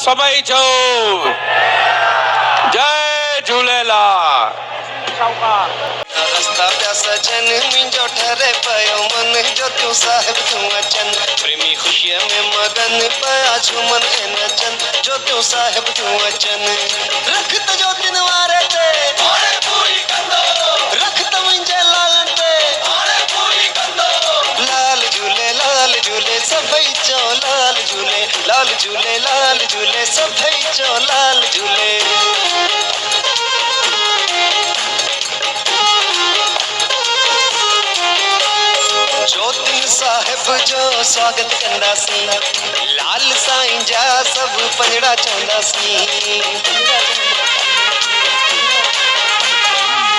सभई जो जय झूलेलाल। रस्ता प्या सजन मुंहिंजो ठरे पयो मन जो तूं साहिब तूं अचन प्रेमी खुशीअ में मगन पया झूमन ऐं नचन जो तूं साहिब तूं अचन रख त जोतिन वारे ते रख त मुंहिंजे लालन ते लाल झूले सभई चो लाल झूले सभई चो लाल झूले। जोतिन साहिब जो स्वागत कंदासीं लाल साईं जा सब पंजड़ा चवंदासीं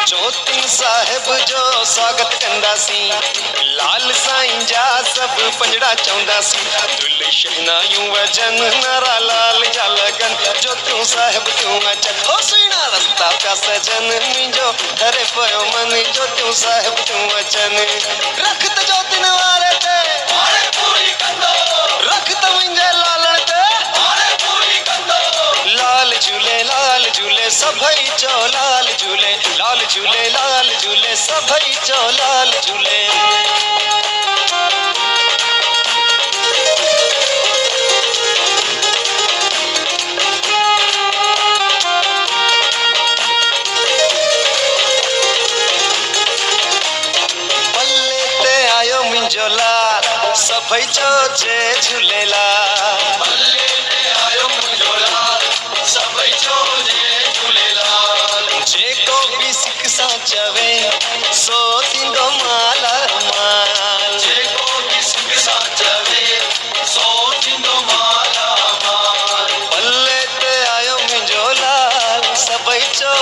जोतिन साहिब जो स्वागत कंदासीं लाल साईं जा सब पंजड़ा चवंदासीं दुल शहनायूं वजन नारा लाल जा लगन जो तूं साहिब तूं अचन हो सुहिणा रस्ता पिया सजन मुंहिंजो ठरे पियो मन जो तूं साहिब तूं अचन रख त जोतिन वारे ते रख त मुंहिंजे लालण ते लाल झूले सभई चो लाल झूले सभई चो लाल झूले। पल्ले ते आयो मुंहिंजो लाल सभई चो जय झूलेलाल जेको भी सिक सां चवे सो थींदो माला माल जेको भी सिक सां चवे सो थींदो माला माल पल्ले ते आयो मुंहिंजो लाल सभई चो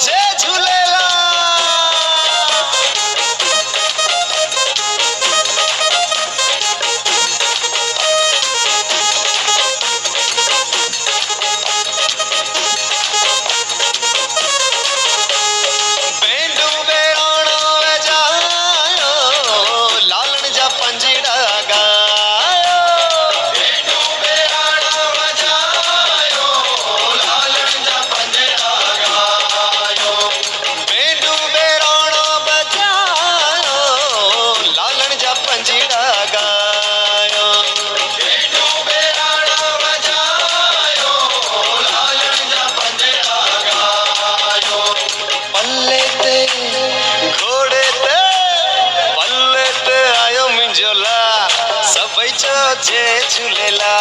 जय झूलेलाल। जय झूलेलाल।